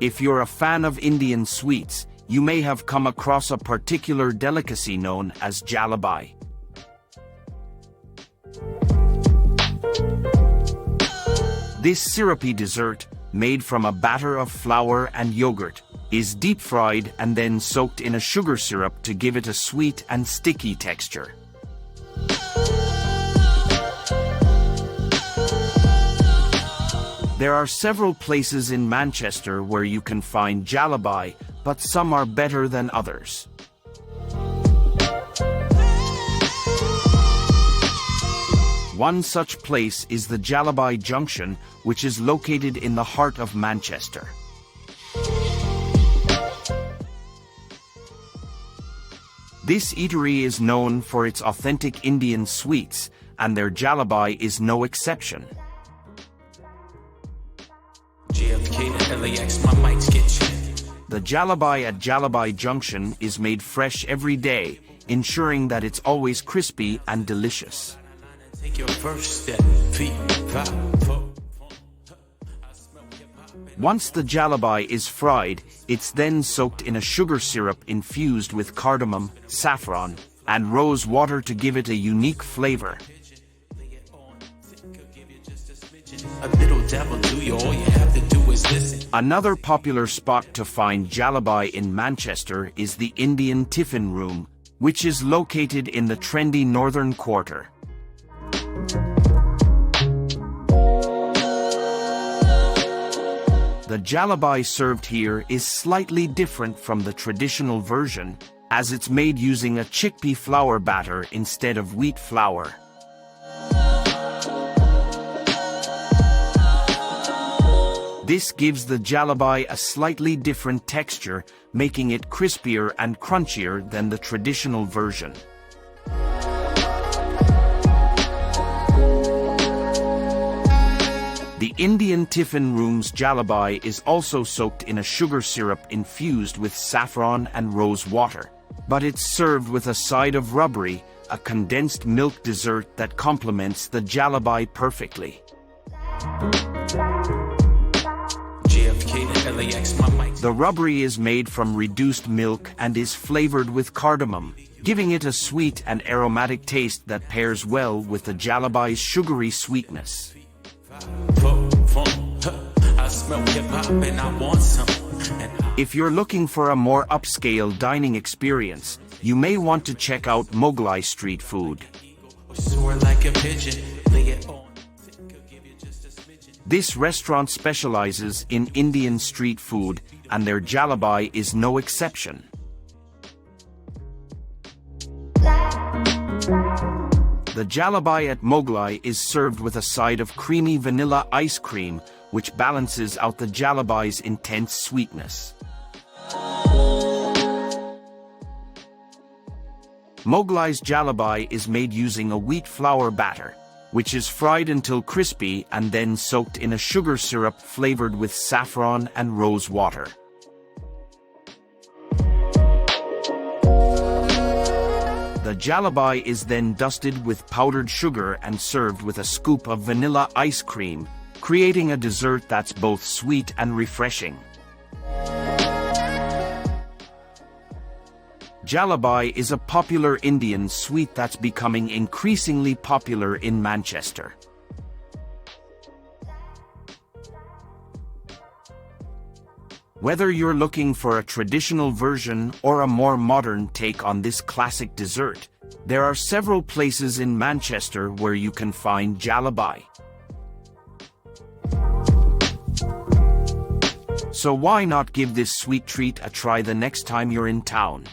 If you're a fan of Indian sweets, you may have come across a particular delicacy known as jalebi. This syrupy dessert, made from a batter of flour and yogurt, is deep-fried and then soaked in a sugar syrup to give it a sweet and sticky texture. There are several places in Manchester where you can find jalebi, but some are better than others. One such place is the Jalebi Junction, which is located in the heart of Manchester. This eatery is known for its authentic Indian sweets, and their jalebi is no exception. The jalebi at Jalebi Junction is made fresh every day, ensuring that it's always crispy and delicious. Once the jalebi is fried, it's then soaked in a sugar syrup infused with cardamom, saffron, and rose water to give it a unique flavor. Another popular spot to find jalebi in Manchester is the Indian Tiffin Room, which is located in the trendy northern quarter. The jalebi served here is slightly different from the traditional version, as it's made using a chickpea flour batter instead of wheat flour. This gives the jalebi a slightly different texture, making it crispier and crunchier than the traditional version. The Indian Tiffin Room's jalebi is also soaked in a sugar syrup infused with saffron and rose water, but it's served with a side of rubbery, a condensed milk dessert that complements the jalebi perfectly. The rubbery is made from reduced milk and is flavored with cardamom, giving it a sweet and aromatic taste that pairs well with the jalebi's sugary sweetness. If you're looking for a more upscale dining experience, you may want to check out Mughlai street food. This restaurant specializes in Indian street food, and their jalebi is no exception. The jalebi at Mughlai is served with a side of creamy vanilla ice cream, which balances out the jalebi's intense sweetness. Mughlai's jalebi is made using a wheat flour batter, which is fried until crispy and then soaked in a sugar syrup flavored with saffron and rose water. The jalebi is then dusted with powdered sugar and served with a scoop of vanilla ice cream, creating a dessert that's both sweet and refreshing. Jalebi is a popular Indian sweet that's becoming increasingly popular in Manchester. Whether you're looking for a traditional version or a more modern take on this classic dessert, there are several places in Manchester where you can find jalebi. So why not give this sweet treat a try the next time you're in town?